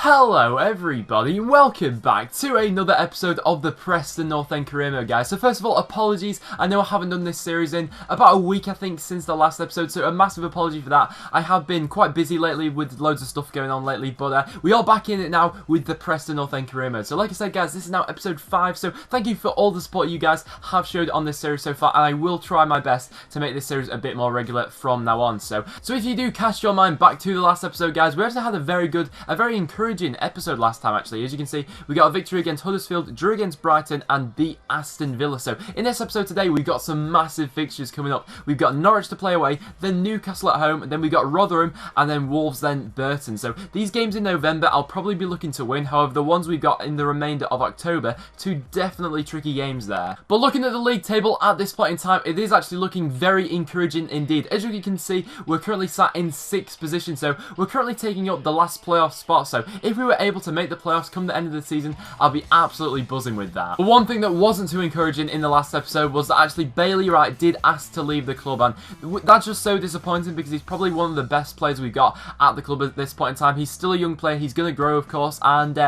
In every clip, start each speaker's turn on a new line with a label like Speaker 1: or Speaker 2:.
Speaker 1: Hello everybody, welcome back to another episode of the Preston North End career mode, guys. So first of all, apologies, I know I haven't done this series in about a week I think since the last episode, so a massive apology for that. I have been quite busy lately with loads of stuff going on lately, but we are back in it now with the Preston North End career mode. So like I said, guys, this is now episode 5, so thank you for all the support you guys have showed on this series so far, and I will try my best to make this series a bit more regular from now on. So if you do cast your mind back to the last episode, guys, we actually had a very encouraging episode last time, actually. As you can see, we got a victory against Huddersfield, drew against Brighton, and beat Aston Villa. So in this episode today, we've got some massive fixtures coming up. We've got Norwich to play away, then Newcastle at home, and then we've got Rotherham, and then Wolves, then Burton. So these games in November, I'll probably be looking to win. However, the ones we've got in the remainder of October, two definitely tricky games there. But looking at the league table at this point in time, it is actually looking very encouraging indeed. As you can see, we're currently sat in 6th position, so we're currently taking up the last playoff spot. So if we were able to make the playoffs come the end of the season, I'll be absolutely buzzing with that. But one thing that wasn't too encouraging in the last episode was that actually Bailey Wright did ask to leave the club, and that's just so disappointing because he's probably one of the best players we've got at the club at this point in time. He's still a young player, he's going to grow of course, and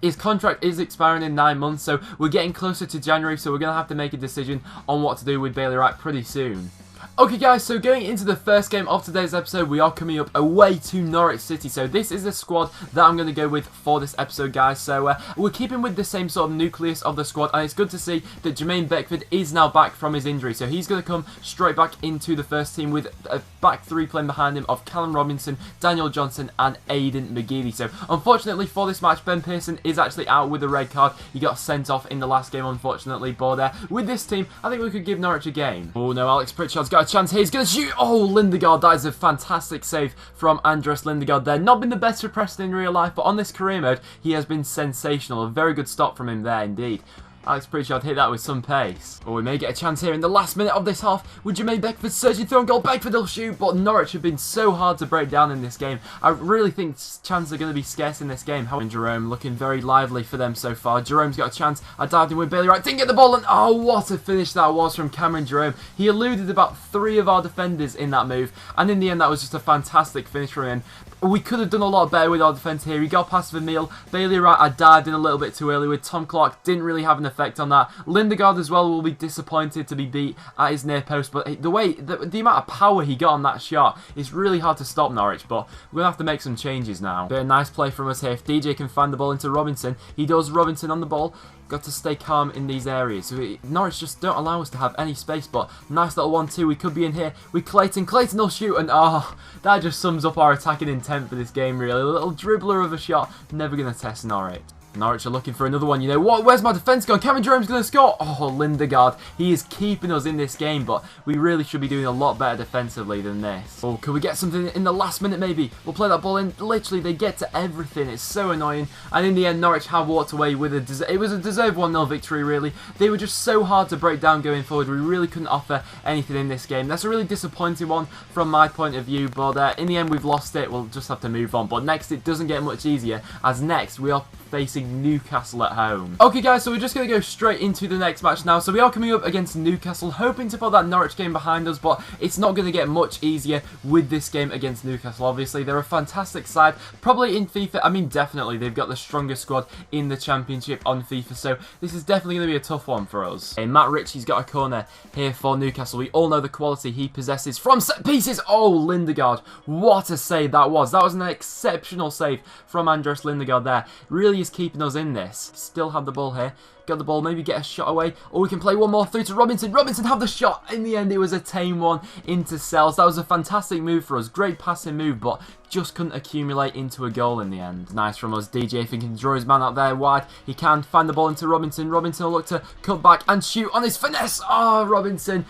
Speaker 1: his contract is expiring in 9 months, so we're getting closer to January, so we're going to have to make a decision on what to do with Bailey Wright pretty soon. Okay guys, so going into the first game of today's episode, we are coming up away to Norwich City. So this is the squad that I'm going to go with for this episode, guys. So we're keeping with the same sort of nucleus of the squad, and it's good to see that Jermaine Beckford is now back from his injury. So he's going to come straight back into the first team with a back three playing behind him of Callum Robinson, Daniel Johnson and Aidan McGeady. So unfortunately for this match, Ben Pearson is actually out with a red card. He got sent off in the last game, unfortunately, but with this team, I think we could give Norwich a game. Oh no, Alex Pritchard's got a chance here. He's going to shoot. Oh, Lindegaard. That is a fantastic save from Andres Lindegaard there. Not been the best for Preston in real life, but on this career mode, he has been sensational. A very good stop from him there indeed. Alex Pritchard hit that with some pace. Oh, we may get a chance here in the last minute of this half with Jermaine Beckford surging through on goal. Beckford will shoot, but Norwich have been so hard to break down in this game. I really think chances are going to be scarce in this game. However, Jerome looking very lively for them so far. Jerome's got a chance. I dived in with Bailey Wright. Didn't get the ball, and oh, what a finish that was from Cameron Jerome. He eluded about 3 of our defenders in that move, and in the end, that was just a fantastic finish from him. We could have done a lot better with our defence here. He got past Vermeil. Bailey Wright, I dived in a little bit too early with. Tom Clark didn't really have an effect on that. Lindegaard as well will be disappointed to be beat at his near post, but the amount of power he got on that shot is really hard to stop Norwich, but we're going to have to make some changes now. But a nice play from us here. If DJ can find the ball into Robinson, he does. Robinson on the ball. Got to stay calm in these areas. So Norwich just don't allow us to have any space, but nice little 1-2. We could be in here with Clayton. Clayton will shoot, and oh, that just sums up our attacking intent for this game, really. A little dribbler of a shot, never going to test Norwich. Norwich are looking for another one. You know what? Where's my defence gone? Cameron Jerome's going to score. Oh, Lindegaard. He is keeping us in this game, but we really should be doing a lot better defensively than this. Oh, can we get something in the last minute maybe? We'll play that ball in. Literally, they get to everything. It's so annoying. And in the end, Norwich have walked away with it was a deserved 1-0 victory, really. They were just so hard to break down going forward. We really couldn't offer anything in this game. That's a really disappointing one from my point of view, but in the end, we've lost it. We'll just have to move on. But next, it doesn't get much easier, as next, we are facing Newcastle at home. Okay guys, so we're just going to go straight into the next match now. So we are coming up against Newcastle, hoping to put that Norwich game behind us, but it's not going to get much easier with this game against Newcastle. Obviously, they're a fantastic side, probably in FIFA. I mean, definitely, they've got the strongest squad in the Championship on FIFA, so this is definitely going to be a tough one for us. Okay, Matt Ritchie's got a corner here for Newcastle. We all know the quality he possesses from set pieces. Oh, Lindegaard, what a save that was. That was an exceptional save from Andres Lindegaard there. Really is keeping us in this. Still have the ball here. Got the ball, maybe get a shot away, or we can play one more through to Robinson. Robinson have the shot. In the end, it was a tame one into Sells. That was a fantastic move for us. Great passing move, but just couldn't accumulate into a goal in the end. Nice from us. DJ, if he can draw his man out there wide, he can find the ball into Robinson. Robinson will look to cut back and shoot on his finesse. Oh, Robinson,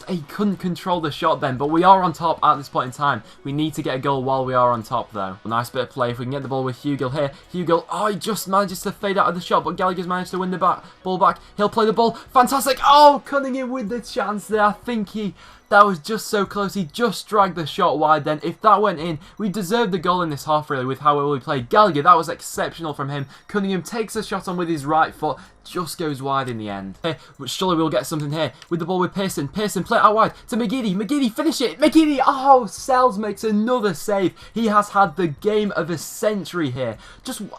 Speaker 1: he couldn't control the shot then, but we are on top at this point in time. We need to get a goal while we are on top, though. A nice bit of play if we can get the ball with Hugill here. Hugill, oh, he just manages to fade out of the shot, but Gallagher's managed to win the ball back. He'll play the ball. Fantastic. Oh, Cunningham with the chance there. I think he That was just so close. He just dragged the shot wide then. If that went in, we deserved the goal in this half really with how well we played. Gallagher, that was exceptional from him. Cunningham takes a shot on with his right foot. Just goes wide in the end. But surely we'll get something here with the ball with Pearson. Pearson play it out wide to McGeady. McGeady finish it. McGeady. Oh, Sells makes another save. He has had the game of a century here.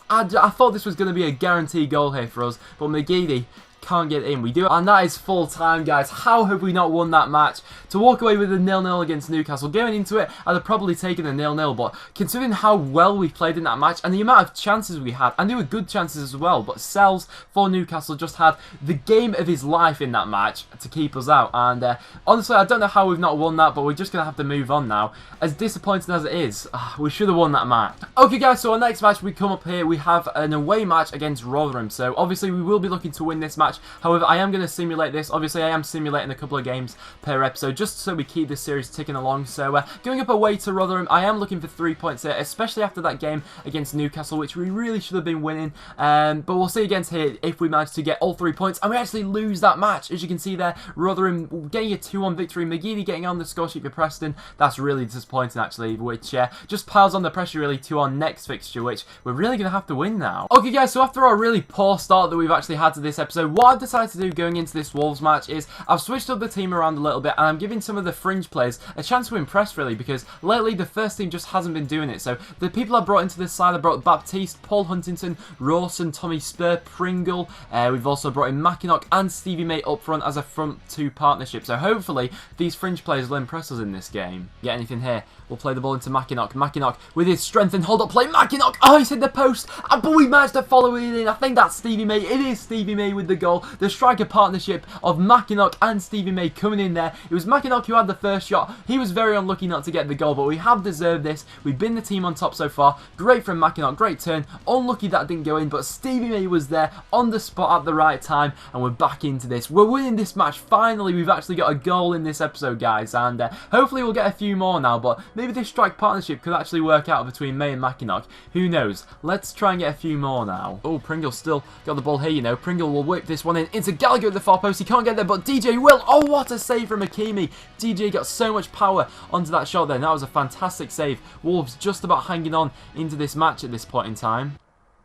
Speaker 1: I thought this was going to be a guaranteed goal here for us, but McGeady can't get in. We do, and that is full time, guys. How have we not won that match? To walk away with a 0-0 against Newcastle, going into it, I'd have probably taken a 0-0, but considering how well we played in that match and the amount of chances we had, and they were good chances as well, but Sells for Newcastle just had the game of his life in that match to keep us out, and honestly, I don't know how we've not won that, but we're just going to have to move on now. As disappointing as it is, we should have won that match. Okay, guys, so our next match, we come up here, we have an away match against Rotherham, so obviously we will be looking to win this match. However, I am going to simulate this. Obviously, I am simulating a couple of games per episode just so we keep this series ticking along. So, going up away to Rotherham, I am looking for 3 points here, especially after that game against Newcastle, which we really should have been winning. But we'll see against here if we manage to get all 3 points and we actually lose that match. As you can see there, Rotherham getting a 2-1 victory. McGeady getting on the score sheet for Preston. That's really disappointing, actually, which just piles on the pressure, really, to our next fixture, which we're really going to have to win now. Okay, guys, so after our really poor start that we've actually had to this episode, what I've decided to do going into this Wolves match is I've switched up the team around a little bit and I'm giving some of the fringe players a chance to impress really, because lately the first team just hasn't been doing it. So the people I brought into this side, I brought Baptiste, Paul Huntington, Rawson, Tommy Spur, Pringle. We've also brought in Makienok and Stevie May up front as a front two partnership. So hopefully these fringe players will impress us in this game. Get anything here? We'll play the ball into Makienok. Makienok with his strength and hold up play. Makienok! Oh, he's hit the post. But we managed to follow it in. I think that's Stevie May. It is Stevie May with the goal. The striker partnership of Makienok and Stevie May coming in there. It was Makienok who had the first shot. He was very unlucky not to get the goal, but we have deserved this. We've been the team on top so far. Great from Makienok. Great turn. Unlucky that didn't go in, but Stevie May was there on the spot at the right time, and we're back into this. We're winning this match. Finally, we've actually got a goal in this episode, guys, and hopefully we'll get a few more now, but maybe this strike partnership could actually work out between May and Makienok. Who knows? Let's try and get a few more now. Oh, Pringle still got the ball here, you know. Pringle will whip this one in into Gallagher at the far post. He can't get there, but DJ will. Oh, what a save from Akimi. DJ got so much power onto that shot there. That was a fantastic save. Wolves just about hanging on into this match at this point in time.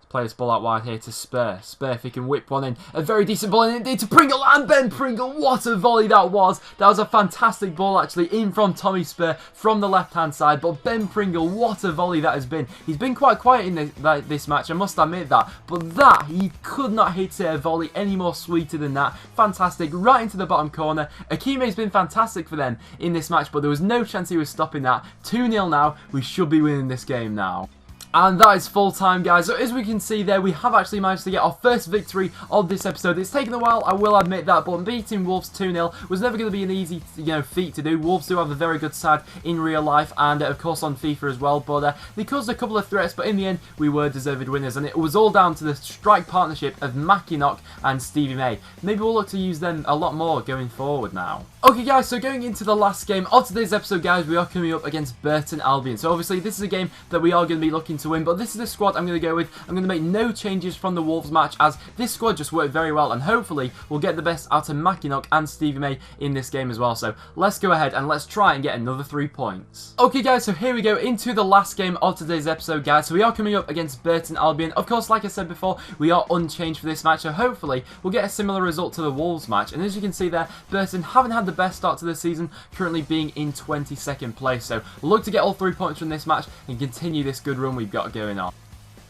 Speaker 1: Play this ball out wide here to Spur. Spur, if he can whip one in. A very decent ball in indeed to Pringle, and Ben Pringle. What a volley that was. That was a fantastic ball actually in from Tommy Spur from the left-hand side. But Ben Pringle, what a volley that has been. He's been quite quiet in this match, I must admit that. But that, he could not hit a volley any more sweeter than that. Fantastic, right into the bottom corner. Akime's been fantastic for them in this match, but there was no chance he was stopping that. 2-0 now. We should be winning this game now. And that is full time, guys. So as we can see there, we have actually managed to get our first victory of this episode. It's taken a while, I will admit that, but beating Wolves 2-0 was never going to be an easy, feat to do. Wolves do have a very good side in real life and, of course, on FIFA as well. But they caused a couple of threats, but in the end, we were deserved winners. And it was all down to the strike partnership of Makienok and Stevie May. Maybe we'll look to use them a lot more going forward now. Okay, guys, so going into the last game of today's episode, guys, we are coming up against Burton Albion. So obviously, this is a game that we are going to be looking to win, but this is the squad I'm going to go with. I'm going to make no changes from the Wolves match, as this squad just worked very well, and hopefully we'll get the best out of Makienok and Stevie May in this game as well. So let's go ahead and let's try and get another 3 points. Okay, guys, so here we go into the last game of today's episode, guys. So we are coming up against Burton Albion. Of course, like I said before, we are unchanged for this match, so hopefully we'll get a similar result to the Wolves match. And as you can see there, Burton haven't had the best start to the season, currently being in 22nd place. So look to get all 3 points from this match and continue this good run we've got going on.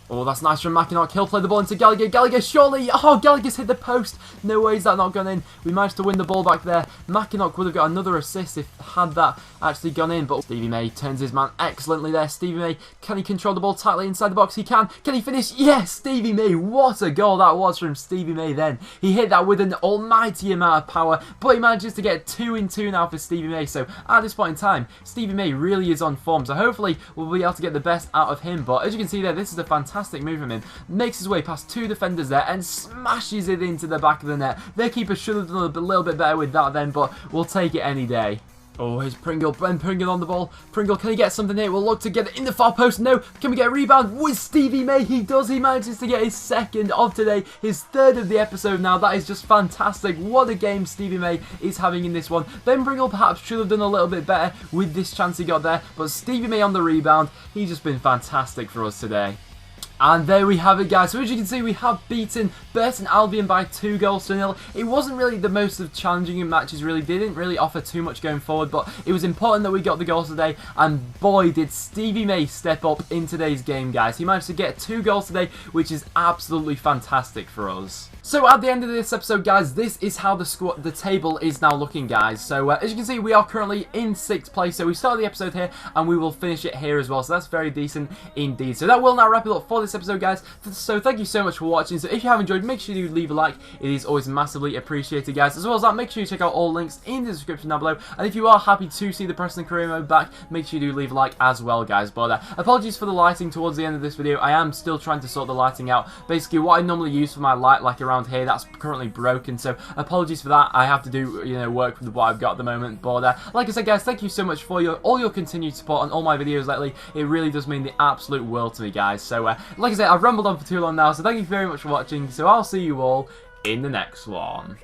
Speaker 1: Oh, that's nice from Makienok. He'll play the ball into Gallagher. Gallagher, surely. Oh, Gallagher's hit the post. No way is that not gone in. We managed to win the ball back there. Makienok would have got another assist if had that actually gone in. But Stevie May turns his man excellently there. Stevie May, can he control the ball tightly inside the box? He can. Can he finish? Yes, Stevie May. What a goal that was from Stevie May then. He hit that with an almighty amount of power. But he manages to get 2 in 2 now for Stevie May. So at this point in time, Stevie May really is on form. So hopefully we'll be able to get the best out of him. But as you can see there, this is a fantastic move from him. Makes his way past 2 defenders there and smashes it into the back of the net. Their keeper should have done a little bit better with that then, but we'll take it any day. Oh, here's Pringle. Ben Pringle on the ball. Pringle, can he get something here? We'll look to get it in the far post. No. Can we get a rebound with Stevie May? He does. He manages to get his second of today. His third of the episode now. That is just fantastic. What a game Stevie May is having in this one. Ben Pringle perhaps should have done a little bit better with this chance he got there. But Stevie May on the rebound. He's just been fantastic for us today. And there we have it, guys. So as you can see, we have beaten Preston Albion by 2-0. It wasn't really the most of challenging matches, really. They didn't really offer too much going forward, but it was important that we got the goals today. And boy, did Stevie May step up in today's game, guys. He managed to get 2 goals today, which is absolutely fantastic for us. So at the end of this episode, guys, this is how the table is now looking, guys. So as you can see, we are currently in 6th place. So we started the episode here, and we will finish it here as well. So that's very decent indeed. So that will now wrap it up for this episode, guys. So thank you so much for watching. So if you have enjoyed, make sure you leave a like. It is always massively appreciated, guys. As well as that, make sure you check out all links in the description down below. And if you are happy to see the Preston career mode back, make sure you do leave a like as well, guys. But apologies for the lighting towards the end of this video. I am still trying to sort the lighting out. Basically, what I normally use for my light, like around here, that's currently broken. So apologies for that. I have to do, work with what I've got at the moment. But like I said, guys, thank you so much for all your continued support on all my videos lately. It really does mean the absolute world to me, guys. So like I said, I've rambled on for too long now, so thank you very much for watching. So I'll see you all in the next one.